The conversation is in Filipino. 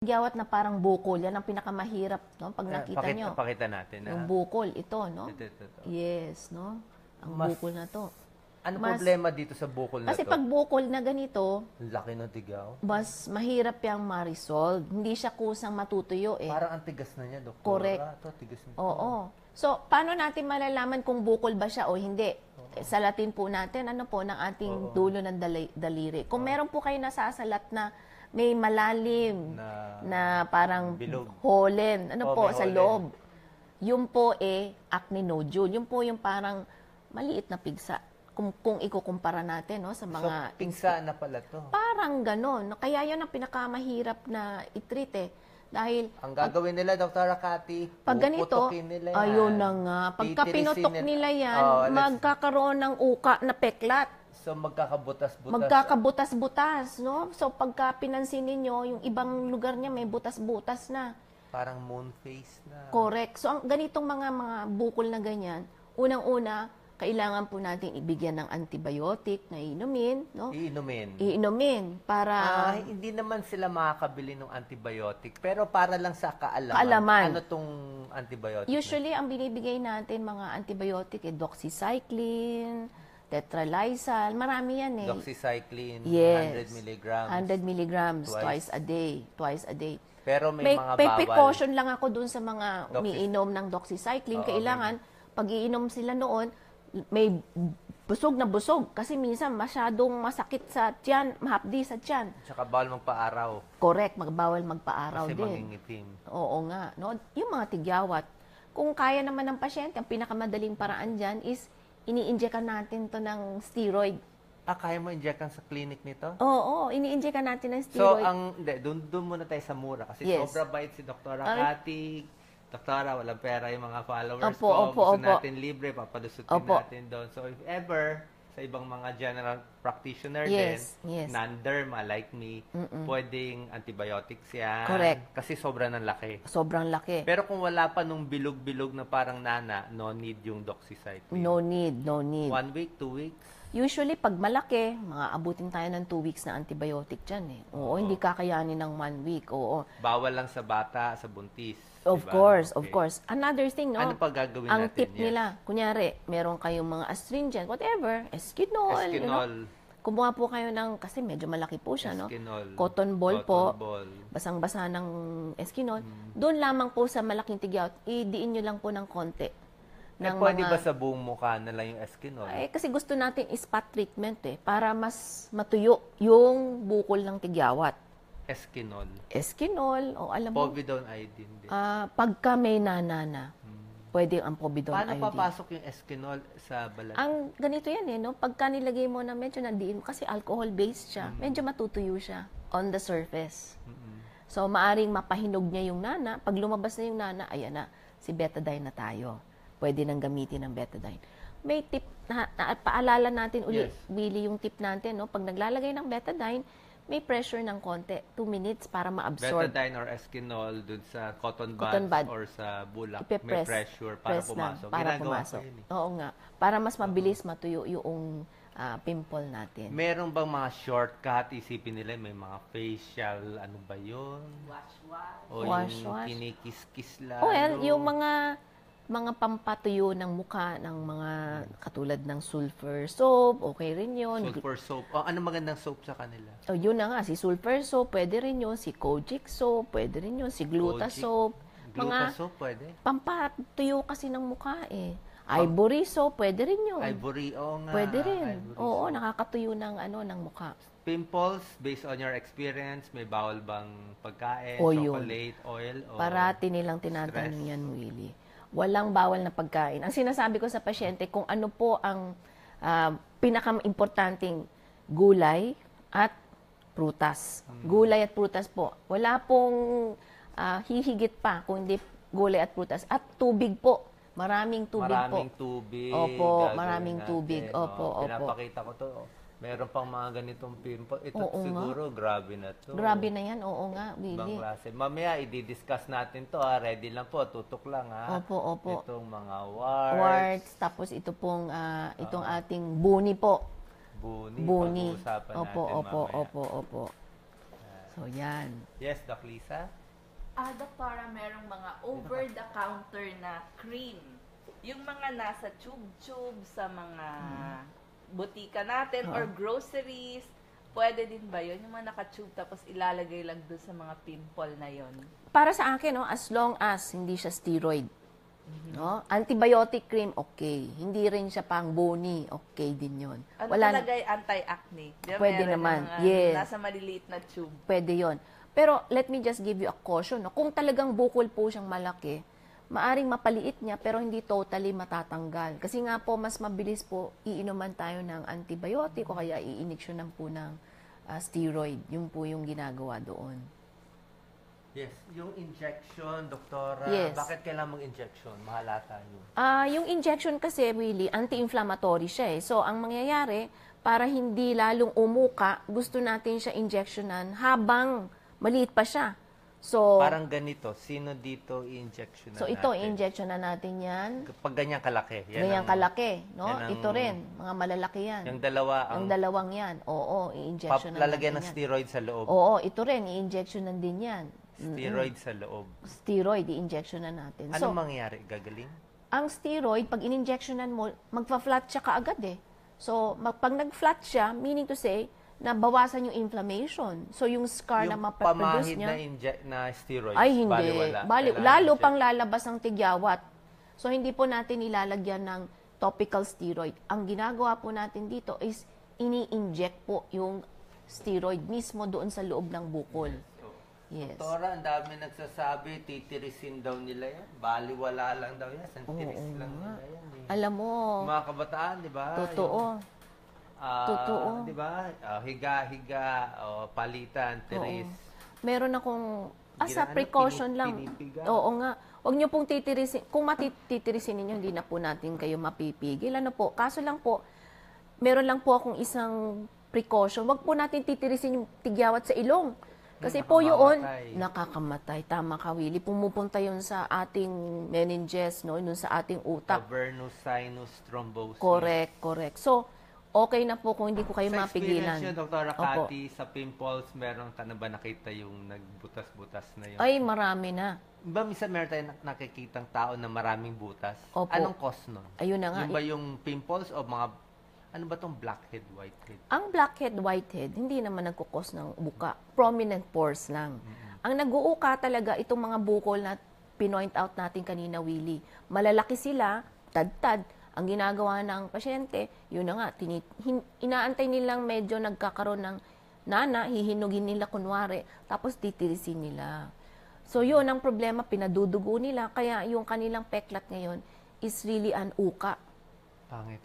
Tigyawat na parang bukol, yan ang pinakamahirap, no? Pag nakita nyo. Pakita natin. Yung bukol, ito, no? Ito. Yes, no? Ang bukol na to. Ano problema dito sa bukol na to? Kasi pag bukol na ganito, laki ng tigaw. mas mahirap yung ma-resolve. Hindi siya kusang matutuyo eh. Parang ang tigas na niya, doktora. Correct. Tigas nito. Oo. So, paano natin malalaman kung bukol ba siya o hindi? Sa Latin po natin, ano po, ng ating dulo ng daliri. Kung meron po kayo nasasalat na may malalim na parang bilog. holen, ano po, sa holen. loob. Yun po acne nodule. Yun po yung parang maliit na pigsa. Kung ikukumpara natin no, sa mga... So, pigsa na pala to. Parang ganon. Kaya yun ang pinakamahirap na i-treat eh. Dahil... Ang gagawin nila, Dr. Cathy, pag ganito, nila yan. ayun na nga. Pagka pinutok nila yan, magkakaroon ng uka na peklat. So, magkakabutas-butas. Magkakabutas-butas, no? So, pagka pinansin ninyo, yung ibang lugar niya may butas-butas na. Parang moon face na. Correct. So, ang ganitong mga bukol na ganyan, unang-una, kailangan po natin ibigyan ng antibiotic na inumin, no? Iinumin para... hindi naman sila makakabili ng antibiotic, pero para lang sa kaalaman. Ano tong antibiotic? Usually, ang binibigay natin mga antibiotic doxycycline, tetralysal, marami yan eh. Doxycycline, yes. 100 milligrams. 100 milligrams twice a day. Pero may mga may bawal. precaution lang ako dun sa mga umiinom ng doxycycline. Kailangan, pag iinom sila noon, may busog na busog. Kasi minsan masyadong masakit sa tiyan, mahapdi sa tiyan. Tsaka bawal magpa-araw. Correct, bawal magpa-araw din. Kasi mangingitim. Oo nga. No? Yung mga tigyawat, kung kaya naman ng pasyente, ang pinakamadaling paraan dyan is ini-injectan natin to ng steroid. Kaya mo injectan sa clinic nito? Oo, ini-injectan natin ng steroid. So, doon muna tayo sa mura. Kasi yes. sobra bait si Dr. Cathy. Doktora, walang pera yung mga followers ko. Gusto natin libre, papalusutin natin doon. So, if ever, sa ibang mga general practitioner din, non-derma like me, pwedeng antibiotics yan. Correct. Kasi sobrang laki. Sobrang laki. Pero kung wala pa nung bilog-bilog na parang nana, no need yung doxycycline. No need. 1 week, 2 weeks? Usually, pag malaki, abutin tayo ng 2 weeks na antibiotic dyan eh. Oo, hindi kakayanin ng 1 week. Oo. Bawal lang sa bata, sa buntis. Of course. Another thing, no? Ano pa gagawin ang natin? Ang tip nila, kunyari, meron kayong mga astringent, whatever, Eskinol. Kumuha po kayo ng, kasi medyo malaki po siya, Eskinol. Cotton ball po. Basang-basa ng Eskinol. Doon lamang po sa malaking tigyawat, idiin nyo lang po ng konti. Pwede ba sa buong mukha na lang yung Eskinol? Kasi gusto natin spot treatment para mas matuyo yung bukol ng tigyawat. Eskinol, o alam mo. Povidone iodine din. Pagka may nanana, pwede ang povidone iodine. Paano papasok yung Eskinol sa balat? Ang ganito yan no? Pagka nilagay mo na medyo nandiin, kasi alcohol-based siya, medyo matutuyo siya on the surface. So, maaring mapahinog niya yung nana. Pag lumabas na yung nana, ayan na, si betadine na tayo. Pwede nang gamitin ng betadine. May tip, paalala natin uli, Billy, yung tip natin, no? Pag naglalagay ng betadine, may pressure ng konti, 2 minutes para ma-absorb. Betadine or Eskinol dun sa cotton bud or sa bulak, may pressure para pumasok. Para pumasok. Oo nga. Para mas mabilis matuyo yung pimple natin. Meron bang mga shortcut? Isipin nila may mga facial, ano ba yun? Wash. O yung kinikis-kis lang. Well, yung mga pampatuyo ng mukha ng mga katulad ng sulfur soap, okay rin yun. Sulfur soap. Ano magandang soap sa kanila? Yun na nga, si sulfur soap, pwede rin yun. Si Kojic soap, pwede rin yun. Si Gluta soap. Gluta soap, pwede? Pampatuyo kasi ng mukha Ivory soap, pwede rin yun. Ivory, nga. Pwede rin. Oo, nakakatuyo ng muka. Pimples, based on your experience, may bawal bang pagkain, chocolate, oil, o parati nilang tinatanong yan, Willie. Walang bawal na pagkain. Ang sinasabi ko sa pasyente, kung ano po ang pinaka-importanting gulay at prutas. Gulay at prutas po. Wala pong hihigit pa kung hindi gulay at prutas. At tubig po. Maraming tubig po. Maraming tubig. Opo, maraming tubig. Opo. Pinapakita ko to. Meron pang mga ganitong pimple. Ito siguro, grabe na to. Grabe na yan, oo nga, Willie. Ibang klase. Mamaya, i-discuss natin to Ready lang po, tutok lang Opo. Itong mga warts. Warts, tapos ito pong, itong ating buni po. Buni. Pag-uusapan natin Opo. So, yan. Yes, Doc Lisa? Doktora, merong mga over-the-counter na cream. Yung mga nasa tube-tube sa mga butika natin or groceries, pwede din ba yun? Yung mga naka-tube tapos ilalagay lang doon sa mga pimple na yun. Para sa akin, no, as long as hindi siya steroid. No? Antibiotic cream, okay. Hindi rin siya pang bony, okay din yun. Ano Wala talaga yung anti-acne? Di ba Pwede meron naman, yung, yes. Nasa maliliit na tube. Pwede yon. Pero let me just give you a caution. No? Kung talagang bukol po siyang malaki, maaring mapaliit niya pero hindi totally matatanggal. Kasi nga po, mas mabilis po iinuman tayo ng antibiotic o kaya i-injeksyonan po ng steroid. Yun po yung ginagawa doon. Yes, yung injection, doktora, Yes. bakit kailangan mag-injection? Mahalata yun. Yung injection kasi, really, anti-inflammatory siya eh. So, ang mangyayari, para hindi lalong umuka, gusto natin siya injectionan habang maliit pa siya. So, Parang ganito, sino dito i-injection na so ito, i-injection na natin yan. Kapag ganyan kalaki. Yan Ganyan ang- kalaki, no? yan ang- Ito rin, mga malalaki yan. Yung dalawa, Yung ang dalawang yan, oo, i-injection na lalagyan ng natin yan. steroid sa loob. Oo, ito rin, i-injection na din yan. Steroid sa loob. Steroid, i-injection na natin. Ano So, mangyayari? Gagaling? ang steroid, pag in-injectionan mo, magpa-flat siya kaagad eh. So, pag nag-flat siya, meaning to say, nabawasan yung inflammation. So, yung scar na Yung mapaproduce pamahid niya, na steroids, ay hindi. baliwala. Kailangan Lalo inject. pang lalabas ang tigyawat. So, hindi po natin ilalagyan ng topical steroid. Ang ginagawa po natin dito is ini-inject po yung steroid mismo doon sa loob ng bukol. Yes. Doktora, ang dami nagsasabi, titirisin daw nila yan. Baliwala lang daw yan. Santiris lang nila yan. Eh. Alam mo, Mga kabataan, di ba? totoo. Totoo. Di ba? Higa-higa, palitan, tiris. Meron akong, as a Ginaano, precaution lang. pinipiga. Oo nga. Huwag niyo pong titirisin. Kung matitirisin ninyo, hindi na po natin kayo mapipigil. Ano po? Kaso lang po, meron lang po akong isang precaution. Huwag po natin titirisin yung tigyawat sa ilong. Kasi po yun, nakakamatay. Tama ka, Willie. Pumupunta yun sa ating meninges, no? Yun sa ating utak. Cavernous sinus thrombosis. Correct. So, okay na po kung hindi ko kayo Sa mapigilan. experience nyo, Dr. Opo. Cathy, sa pimples, meron ka na ba nakita yung nagbutas-butas na yun? Ay, marami na. Ba, minsan meron tayo nakikitang tao na maraming butas? Opo. Anong cause nun? Ayun na nga. Yung ba yung pimples o mga, ano ba tong blackhead, whitehead? Ang blackhead, whitehead, hindi naman nagkukos ng buka. Prominent pores lang. Ang nag-uuka talaga, itong mga bukol na pinoint out natin kanina, Willie. Malalaki sila, tad-tad. Ang ginagawa ng pasyente, yun na nga, inaantay nilang medyo nagkakaroon ng nana, hihinugin nila kunwari, tapos titirisin nila. So yun ang problema, pinadudugo nila, kaya yung kanilang peklat ngayon is really an uka. Pangit.